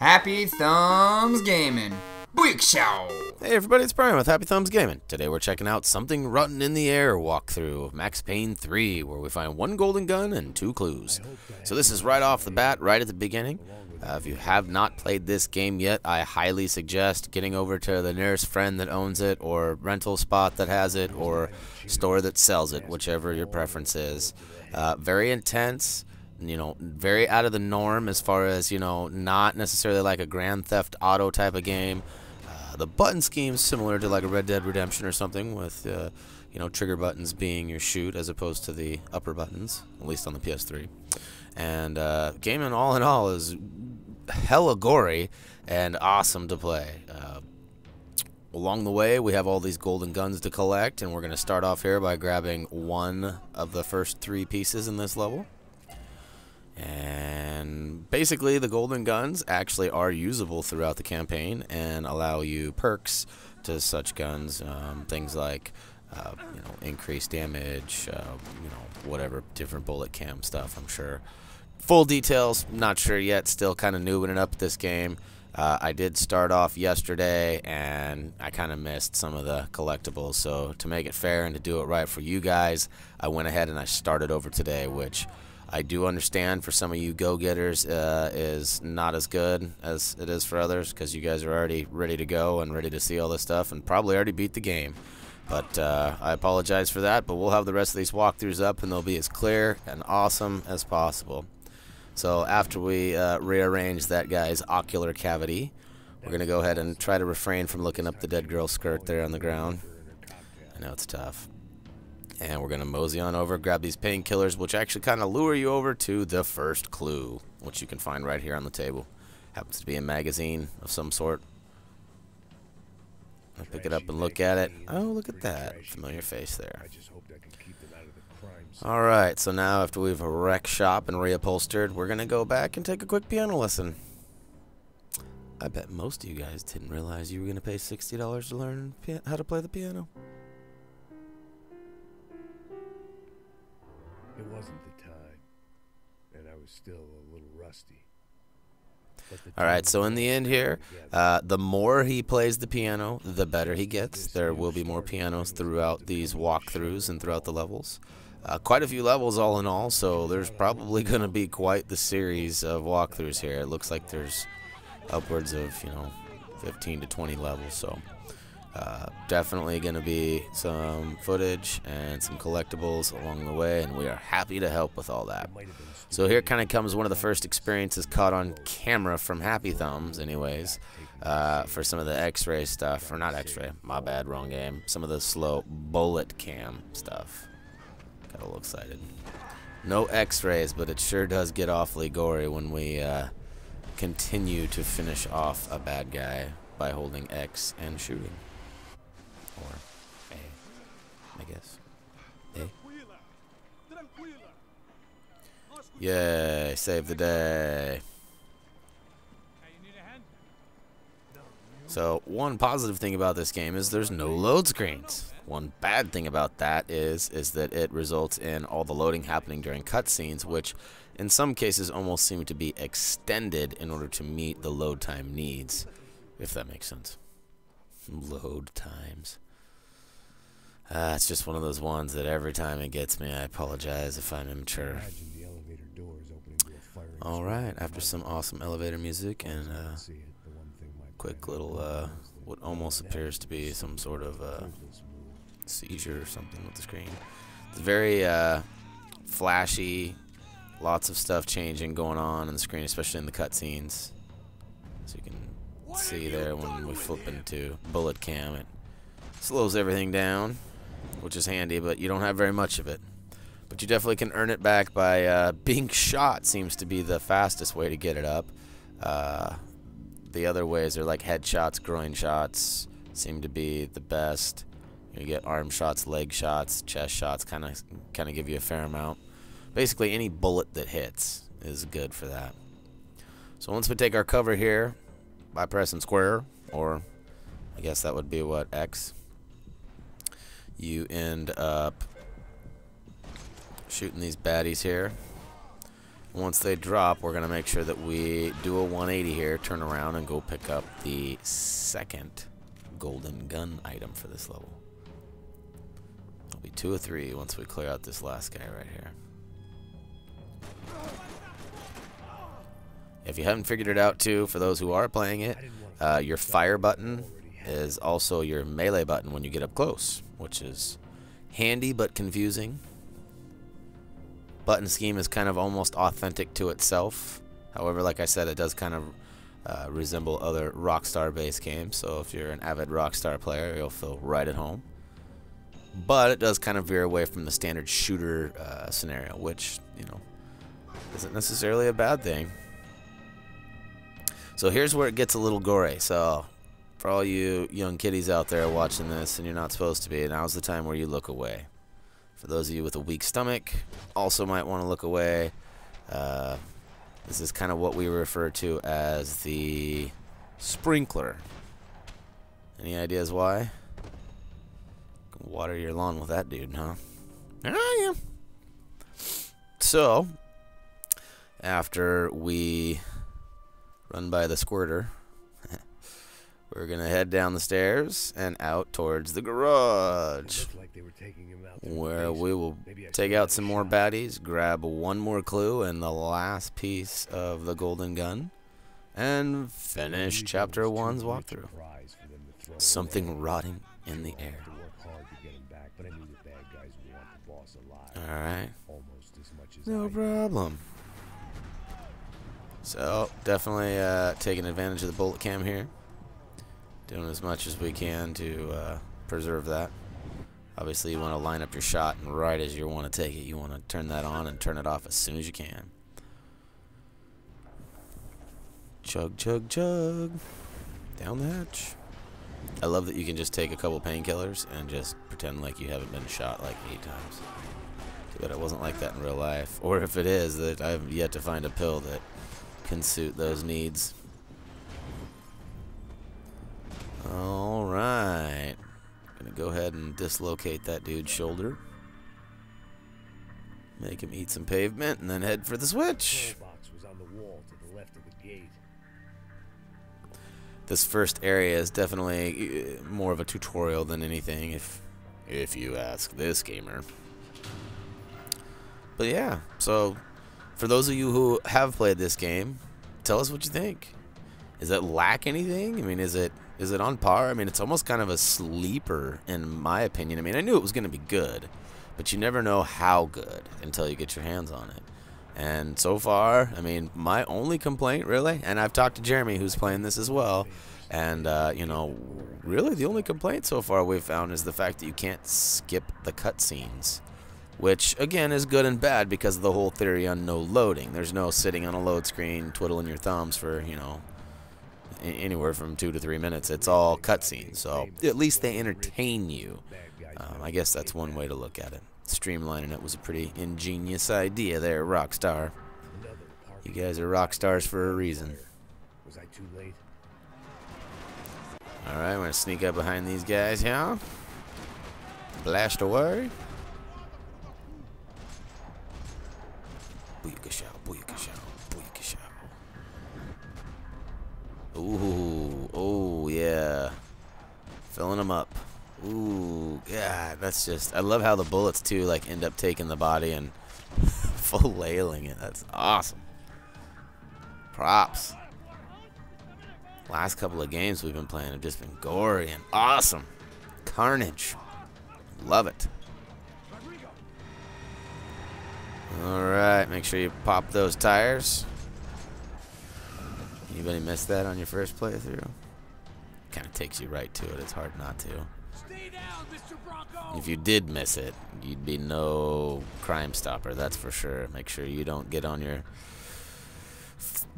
Happy Thumbs Gaming. Big show. Hey everybody, it's Brian with Happy Thumbs Gaming. Today we're checking out Something Rotten in the Air walkthrough of Max Payne 3, where we find one golden gun and 2 clues. So this is right off the bat, right at the beginning. If you have not played this game yet, I highly suggest getting over to the nearest friend that owns it, or rental spot that has it, or store that sells it, whichever your preference is. Very intense. Very out of the norm as far as, not necessarily like a Grand Theft Auto type of game. The button scheme's similar to like a Red Dead Redemption or something, with, trigger buttons being your shoot as opposed to the upper buttons, at least on the PS3. And gaming all in all is hella gory and awesome to play. Along the way, we have all these golden guns to collect, and we're going to start off here by grabbing one of the first 3 pieces in this level. And basically the golden guns actually are usable throughout the campaign and allow you perks to such guns, things like increased damage, whatever, different bullet cam stuff, I'm sure. Full details, not sure yet, still kind of noobing it up this game. I did start off yesterday and I kind of missed some of the collectibles, so to make it fair and to do it right for you guys, I went ahead and I started over today, which I do understand for some of you go-getters is not as good as it is for others, because you guys are already ready to go and ready to see all this stuff and probably already beat the game. But I apologize for that, but we'll have the rest of these walkthroughs up and they'll be as clear and awesome as possible. So after we rearrange that guy's ocular cavity, we're going to go ahead and try to refrain from looking up the dead girl's skirt there on the ground. I know it's tough. And we're going to mosey on over, grab these painkillers, which actually kind of lure you over to the first clue, which you can find right here on the table. Happens to be a magazine of some sort. I'll pick it up and look at it. Oh, look at that. Familiar face there. Alright, so now after we've wrecked shop and reupholstered, we're going to go back and take a quick piano lesson. I bet most of you guys didn't realize you were going to pay $60 to learn how to play the piano. It wasn't the time, and I was still a little rusty. Alright, so in the end here, the more he plays the piano, the better he gets. There will be more pianos throughout these walkthroughs and throughout the levels. Quite a few levels all in all, so there's probably going to be quite the series of walkthroughs here. It looks like there's upwards of, 15 to 20 levels, so definitely going to be some footage and some collectibles along the way, and we are happy to help with all that. So here kind of comes one of the first experiences caught on camera from Happy Thumbs anyways, for some of the x-ray stuff, or not x-ray, my bad, wrong game, some of the slow bullet cam stuff. Got a little excited. No x-rays, but it sure does get awfully gory when we continue to finish off a bad guy by holding X and shooting. Or A, I guess. A. Yay, save the day. So, one positive thing about this game is there's no load screens. One bad thing about that is that it results in all the loading happening during cutscenes, which in some cases almost seem to be extended in order to meet the load time needs, if that makes sense. Load times. It's just one of those ones that every time it gets me, I apologize if I'm immature. Alright, after some awesome elevator music and quick little, what almost appears to be some sort of seizure or something with the screen. It's very flashy, lots of stuff changing going on the screen, especially in the cutscenes. So you can see there when we flip into bullet cam, it slows everything down, which is handy, but you don't have very much of it. But you definitely can earn it back by being shot. Seems to be the fastest way to get it up. The other ways are like headshots, groin shots seem to be the best. You get arm shots, leg shots, chest shots, kind of give you a fair amount. Basically, any bullet that hits is good for that. So once we take our cover here by pressing square, or I guess that would be what, X, you end up shooting these baddies here. Once they drop, we're going to make sure that we do a 180 here, turn around, and go pick up the second golden gun item for this level. It'll be 2 or 3 once we clear out this last guy right here. If you haven't figured it out too, for those who are playing it, your fire button is also your melee button when you get up close, which is handy but confusing. Button scheme is kind of almost authentic to itself. However, like I said, it does kind of resemble other Rockstar-based games. So if you're an avid Rockstar player, you'll feel right at home. But it does kind of veer away from the standard shooter scenario, which, you know, isn't necessarily a bad thing. So here's where it gets a little gory. So for all you young kiddies out there watching this, and you're not supposed to be, now's the time where you look away. For those of you with a weak stomach, also might want to look away. This is kind of what we refer to as the sprinkler. Any ideas why? Can water your lawn with that dude, huh? Oh, yeah. So, after we run by the squirter, we're going to head down the stairs and out towards the garage, where we will take out some more baddies, grab one more clue and the last piece of the golden gun, and finish Chapter 1's walkthrough. Something rotting in the air. Alright. No problem. So, definitely taking advantage of the bullet cam here. Doing as much as we can to preserve that. Obviously, you want to line up your shot, and right as you want to take it, you want to turn that on and turn it off as soon as you can. Chug, chug, chug. Down the hatch. I love that you can just take a couple painkillers and just pretend like you haven't been shot like 8 times. Too bad it wasn't like that in real life. Or if it is, that I've yet to find a pill that can suit those needs. Alright. Gonna go ahead and dislocate that dude's shoulder. Make him eat some pavement and then head for the switch. This first area is definitely more of a tutorial than anything, if you ask this gamer. But yeah, so for those of you who have played this game, tell us what you think. Does it lack anything? I mean, is it on par? I mean, it's almost kind of a sleeper in my opinion. I mean, I knew it was going to be good, but you never know how good until you get your hands on it. And so far, I mean, my only complaint, really, and I've talked to Jeremy, who's playing this as well, and, you know, really the only complaint so far we've found is the fact that you can't skip the cutscenes, which, again, is good and bad because of the whole theory on no loading. There's no sitting on a load screen, twiddling your thumbs for, you know, anywhere from 2 to 3 minutes. It's all cutscenes, so at least they entertain you. I guess that's one way to look at it. Streamlining it was a pretty ingenious idea there, Rockstar. You guys are rock stars for a reason. Was I too late? Alright, we're gonna sneak up behind these guys here. Blast away. Booyakashow, booyakashow, booyakashow. Ooh, oh yeah. Filling them up. Ooh, yeah, that's just, I love how the bullets too like end up taking the body and filleting it. That's awesome. Props. Last couple of games we've been playing have just been gory and awesome. Carnage. Love it. Alright, make sure you pop those tires. Anybody miss that on your first playthrough? Kind of takes you right to it. It's hard not to. Stay down, Mr. Bronco. If you did miss it, you'd be no Crime Stopper, that's for sure. Make sure you don't get on your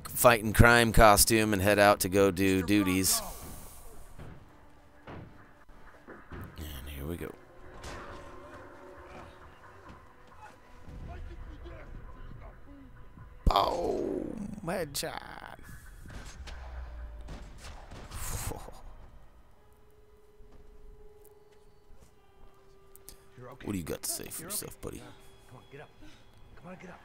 fighting crime costume and head out to go do duties. And here we go. Boom! Headshot. What do you got to say for yourself, buddy? Come on, get up. Come on, get up.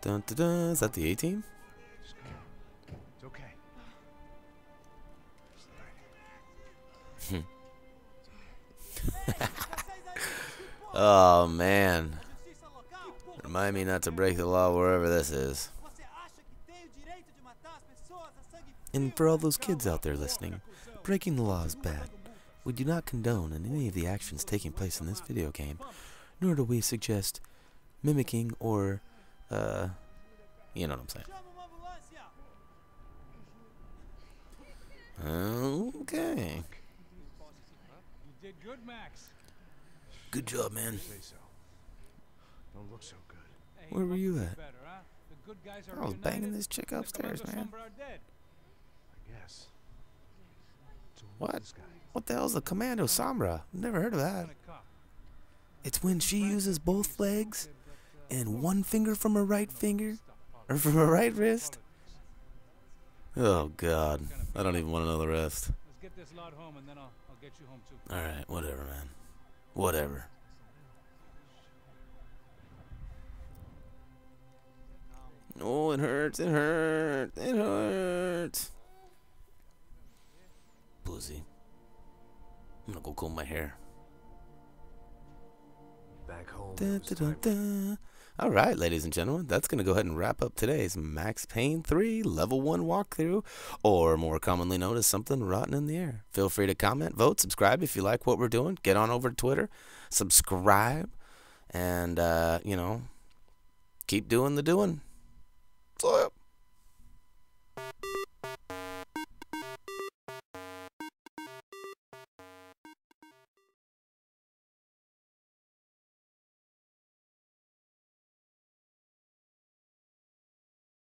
Dun, dun, dun. Is that the A-Team? It's okay. Oh, man. Remind me not to break the law wherever this is. And for all those kids out there listening, breaking the law is bad. We do not condone any of the actions taking place in this video game, nor do we suggest mimicking or, you know what I'm saying. Okay. You did good, Max. Good job, man. Say so. Don't look so good. Hey, Where were you be at? better, huh? The good guys are I was banging reunited, this chick and the upstairs, Commandos man. Sombra are dead. I guess. So who's What? This guy? What the hell's the Commando Sombra? Never heard of that. Kinda cop. It's when she uses both legs and one finger from her right finger, or from her right wrist. Oh, God. I don't even want to know the rest. Let's get this lot home, and then I'll get you home too. Alright, whatever, man. Whatever. Oh, it hurts, it hurts, it hurts. Pussy. I'm gonna go comb my hair. Back home. Dun, it was dun, dun, time- dun. Alright, ladies and gentlemen, that's going to go ahead and wrap up today's Max Payne 3 Level 1 walkthrough, or more commonly known as Something Rotten in the Air. Feel free to comment, vote, subscribe if you like what we're doing. Get on over to Twitter, subscribe, and, you know, keep doing the doing. So,